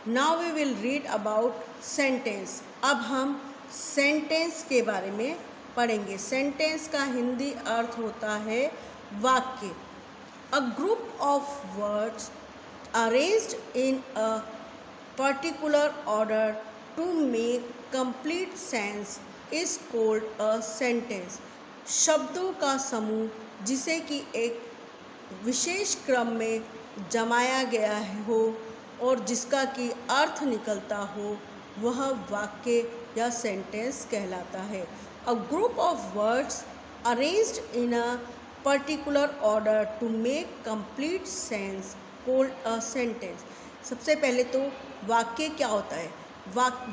Now we will read about sentence. अब हम sentence के बारे में पढ़ेंगे। सेंटेंस का हिंदी अर्थ होता है वाक्य। A group of words arranged in a particular order to make complete sense is called a sentence. शब्दों का समूह जिसे कि एक विशेष क्रम में जमाया गया हो और जिसका कि अर्थ निकलता हो, वह वाक्य या सेंटेंस कहलाता है। A group of words arranged in a particular order to make complete sense called a sentence. सबसे पहले तो वाक्य क्या होता है?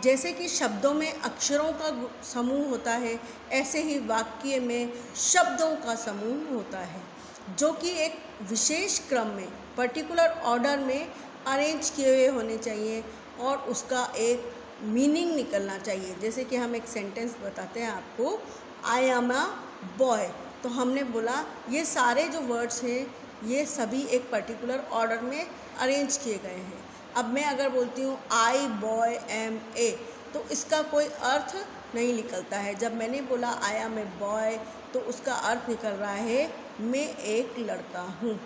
जैसे कि शब्दों में अक्षरों का समूह होता है, ऐसे ही वाक्य में शब्दों का समूह होता है जो कि एक विशेष क्रम में, पर्टिकुलर ऑर्डर में अरेंज किए हुए होने चाहिए और उसका एक मीनिंग निकलना चाहिए। जैसे कि हम एक सेंटेंस बताते हैं आपको, आई एम अ बॉय, तो हमने बोला ये सारे जो वर्ड्स हैं ये सभी एक पर्टिकुलर ऑर्डर में अरेंज किए गए हैं। अब मैं अगर बोलती हूँ आई बॉय एम ए, तो इसका कोई अर्थ नहीं निकलता है। जब मैंने बोला आई एम ए बॉय, तो उसका अर्थ निकल रहा है मैं एक लड़का हूँ।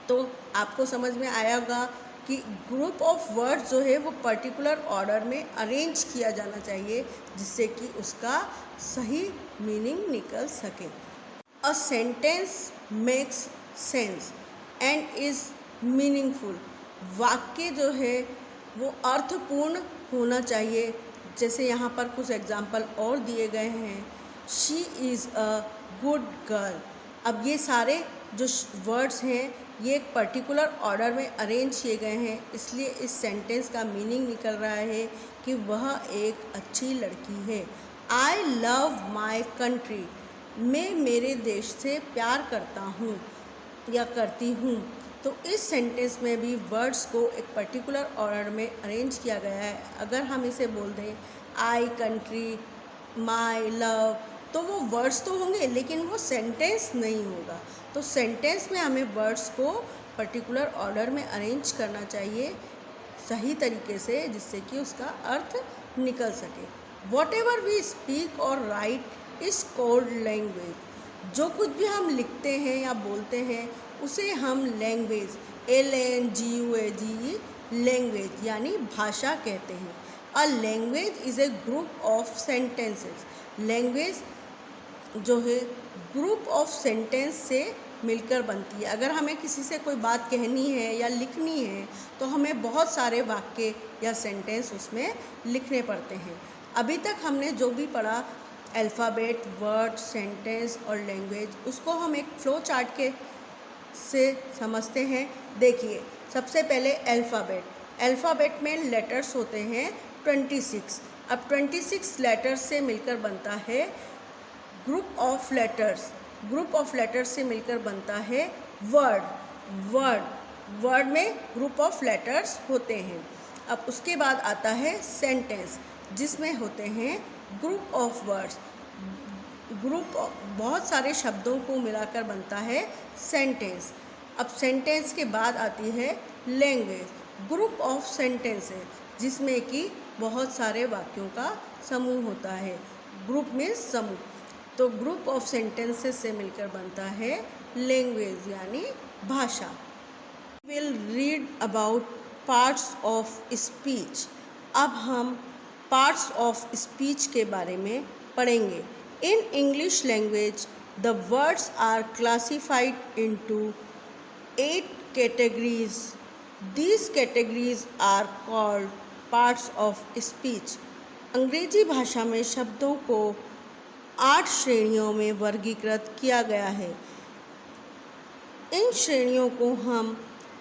तो आपको समझ में आया होगा कि ग्रुप ऑफ वर्ड्स जो है वो पर्टिकुलर ऑर्डर में अरेंज किया जाना चाहिए जिससे कि उसका सही मीनिंग निकल सके। A sentence makes sense and is meaningful. वाक्य जो है वो अर्थपूर्ण होना चाहिए। जैसे यहाँ पर कुछ एग्जाम्पल और दिए गए हैं, she is a good girl. अब ये सारे जो वर्ड्स हैं ये एक पर्टिकुलर ऑर्डर में अरेंज किए गए हैं, इसलिए इस सेंटेंस का मीनिंग निकल रहा है कि वह एक अच्छी लड़की है। आई लव माई कंट्री, मैं मेरे देश से प्यार करता हूँ या करती हूँ। तो इस सेंटेंस में भी वर्ड्स को एक पर्टिकुलर ऑर्डर में अरेंज किया गया है। अगर हम इसे बोल दें आई कंट्री, माई लव, तो वो वर्ड्स तो होंगे लेकिन वो सेंटेंस नहीं होगा। तो सेंटेंस में हमें वर्ड्स को पर्टिकुलर ऑर्डर में अरेंज करना चाहिए सही तरीके से, जिससे कि उसका अर्थ निकल सके। वॉट एवर वी स्पीक और राइट इज़ कॉल्ड लैंग्वेज। जो कुछ भी हम लिखते हैं या बोलते हैं उसे हम लैंग्वेज, LANGUAGE, लैंग्वेज यानी भाषा कहते हैं। A language is a group of sentences. Language जो है ग्रुप ऑफ सेंटेंस से मिलकर बनती है। अगर हमें किसी से कोई बात कहनी है या लिखनी है तो हमें बहुत सारे वाक्य या सेंटेंस उसमें लिखने पड़ते हैं। अभी तक हमने जो भी पढ़ा, अल्फ़ाबेट, वर्ड, सेंटेंस और लैंग्वेज, उसको हम एक फ्लो चार्ट के से समझते हैं। देखिए, सबसे पहले अल्फ़ाबेट। अल्फ़ाबेट में लेटर्स होते हैं 26। अब 26 लेटर्स से मिलकर बनता है group of letters. Group of letters से मिलकर बनता है वर्ड। वर्ड में ग्रुप ऑफ लेटर्स होते हैं। अब उसके बाद आता है सेंटेंस, जिसमें होते हैं ग्रुप ऑफ वर्ड्स। बहुत सारे शब्दों को मिलाकर बनता है सेंटेंस। अब सेंटेंस के बाद आती है लैंग्वेज, ग्रुप ऑफ सेंटेंसेस, जिसमें कि बहुत सारे वाक्यों का समूह होता है। ग्रुप में समूह, तो ग्रुप ऑफ सेंटेंसेस से मिलकर बनता है लैंग्वेज यानी भाषा। Will read about parts of speech. अब हम पार्ट्स ऑफ स्पीच के बारे में पढ़ेंगे। In English language the words are classified into 8 categories. These categories are called parts of speech. अंग्रेजी भाषा में शब्दों को 8 श्रेणियों में वर्गीकृत किया गया है। इन श्रेणियों को हम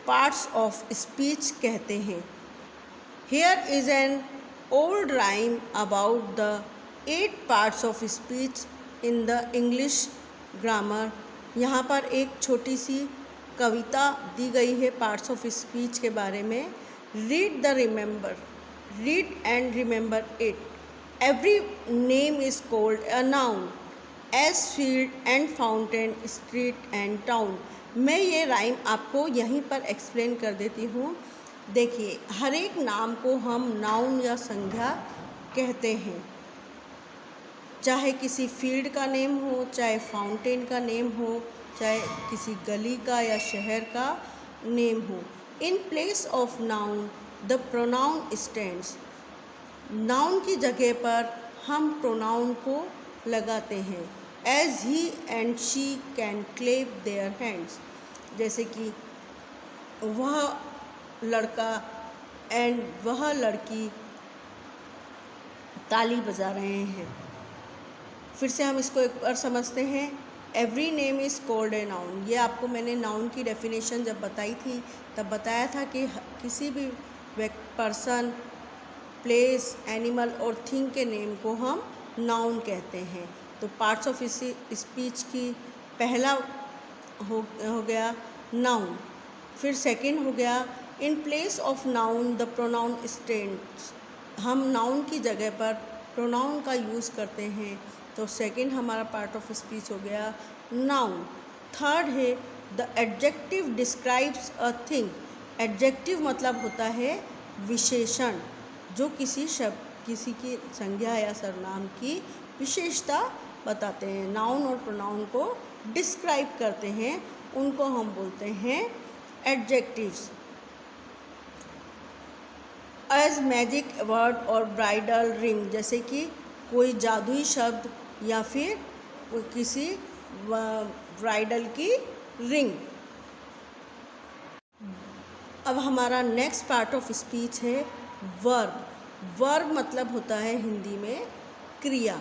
पार्ट्स ऑफ स्पीच कहते हैं। Here is an old rhyme about the 8 parts of speech in the English grammar. यहाँ पर एक छोटी सी कविता दी गई है पार्ट्स ऑफ स्पीच के बारे में। Read and remember it. Every name is called a noun as field and fountain, street and town. मैं ये राइम आपको यहीं पर एक्सप्लेन कर देती हूँ। देखिए, हर एक नाम को हम नाउन या संज्ञा कहते हैं, चाहे किसी फील्ड का नेम हो, चाहे फाउंटेन का नेम हो, चाहे किसी गली का या शहर का नेम हो। In place of noun the pronoun stands. Noun की जगह पर हम प्रोनाउन को लगाते हैं। As he and she can clap their hands. जैसे कि वह लड़का एंड वह लड़की ताली बजा रहे हैं। फिर से हम इसको एक बार समझते हैं। Every name is called a noun. ये आपको मैंने नाउन की डेफिनेशन जब बताई थी तब बताया था कि किसी भी पर्सन, प्लेस, एनिमल और थिंग के नेम को हम नाउन कहते हैं। तो पार्ट्स ऑफ स्पीच की पहला हो गया नाउन। फिर सेकंड हो गया इन place of noun the pronoun stands. हम नाउन की जगह पर प्रोनाउन का यूज़ करते हैं। तो सेकंड हमारा पार्ट ऑफ स्पीच हो गया नाउन। थर्ड है the adjective describes a thing. Adjective मतलब होता है विशेषण, जो किसी की संज्ञा या सर्वनाम की विशेषता बताते हैं। नाउन और प्रोनाउन को डिस्क्राइब करते हैं, उनको हम बोलते हैं एडजेक्टिव्स। एज मैजिक वर्ड और ब्राइडल रिंग। जैसे कि कोई जादुई शब्द या फिर किसी ब्राइडल की रिंग। अब हमारा नेक्स्ट पार्ट ऑफ स्पीच है वर्ब। वर्ब मतलब होता है हिंदी में क्रिया।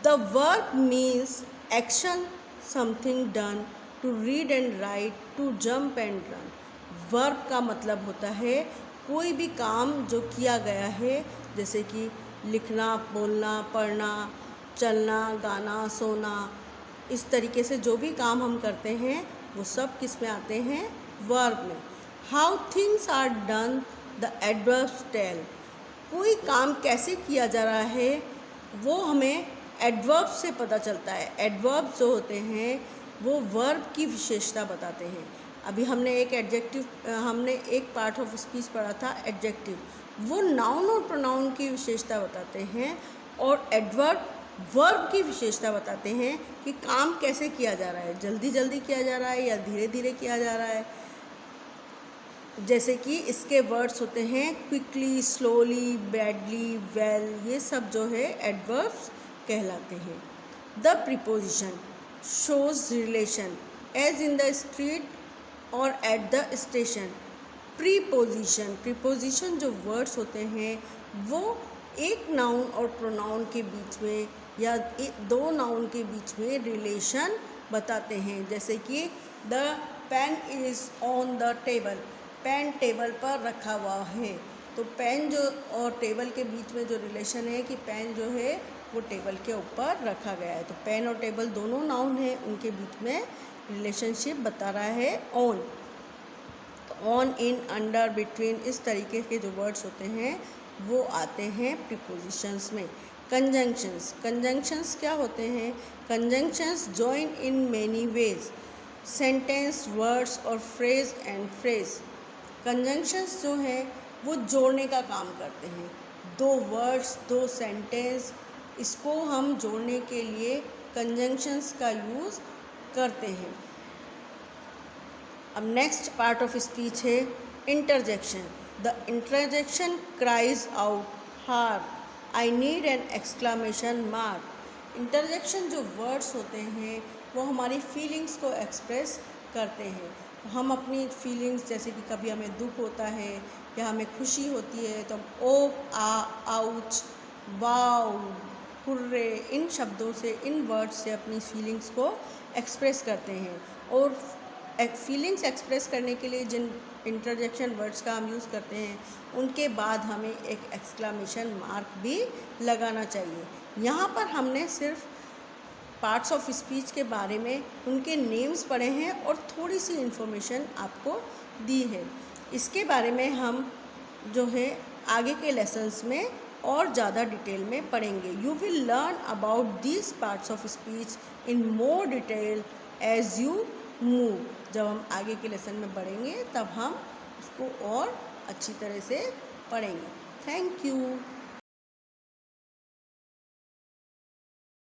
The verb means action, something done, to read and write, to jump and run. Verb का मतलब होता है कोई भी काम जो किया गया है, जैसे कि लिखना, बोलना, पढ़ना, चलना, गाना, सोना, इस तरीके से जो भी काम हम करते हैं वो सब किस में आते हैं? वर्ब में। How things are done the adverbs tell. कोई काम कैसे किया जा रहा है वो हमें एडवर्ब से पता चलता है। एडवर्ब जो होते हैं वो वर्ब की विशेषता बताते हैं। अभी हमने एक पार्ट ऑफ स्पीच पढ़ा था एडजेक्टिव, वो नाउन और प्रोनाउन की विशेषता बताते हैं, और एडवर्ब वर्ब की विशेषता बताते हैं कि काम कैसे किया जा रहा है, जल्दी जल्दी किया जा रहा है या धीरे धीरे किया जा रहा है। जैसे कि इसके वर्ड्स होते हैं क्विकली, स्लोली, बैडली, वेल, ये सब जो है एडवर्ब्स कहलाते हैं। The preposition shows relation as in the street or at the station. Preposition जो वर्ड्स होते हैं वो एक नाउन और प्रोनाउन के बीच में या दो नाउन के बीच में रिलेशन बताते हैं। जैसे कि the pen is on the table. Pen table पर रखा हुआ है। तो पेन जो और टेबल के बीच में जो रिलेशन है कि पेन जो है वो टेबल के ऊपर रखा गया है। तो पेन और टेबल दोनों नाउन हैं, उनके बीच में रिलेशनशिप बता रहा है ऑन। तो ऑन, इन, अंडर, बिटवीन, इस तरीके के जो वर्ड्स होते हैं वो आते हैं प्रीपोजिशंस में। कंजंक्शंस क्या होते हैं? Conjunctions join in many ways, sentence, words और फ्रेज एंड फ्रेज। कंजंक्शंस जो है वो जोड़ने का काम करते हैं। दो वर्ड्स, दो सेंटेंस, इसको हम जोड़ने के लिए कंजंक्शंस का यूज़ करते हैं। अब नेक्स्ट पार्ट ऑफ स्पीच है interjection. The interjection cries out hard, I need an exclamation mark. Interjection जो वर्ड्स होते हैं वो हमारी फीलिंग्स को एक्सप्रेस करते हैं। हम अपनी फीलिंग्स, जैसे कि कभी हमें दुख होता है या हमें खुशी होती है तो हम ओ, आ, आउच, वाओ, हुर्रे, इन शब्दों से, इन वर्ड्स से अपनी फीलिंग्स को एक्सप्रेस करते हैं। और फीलिंग्स एक्सप्रेस करने के लिए जिन इंटरजेक्शन वर्ड्स का हम यूज़ करते हैं उनके बाद हमें एक एक्सक्लामेशन मार्क भी लगाना चाहिए। यहाँ पर हमने सिर्फ पार्ट्स ऑफ स्पीच के बारे में उनके नेम्स पढ़े हैं और थोड़ी सी इन्फॉर्मेशन आपको दी है। इसके बारे में हम जो है आगे के लेसन्स में और ज़्यादा डिटेल में पढ़ेंगे। You will learn about these parts of speech in more detail as you move. जब हम आगे के लेसन में बढ़ेंगे तब हम उसको और अच्छी तरह से पढ़ेंगे। Thank you.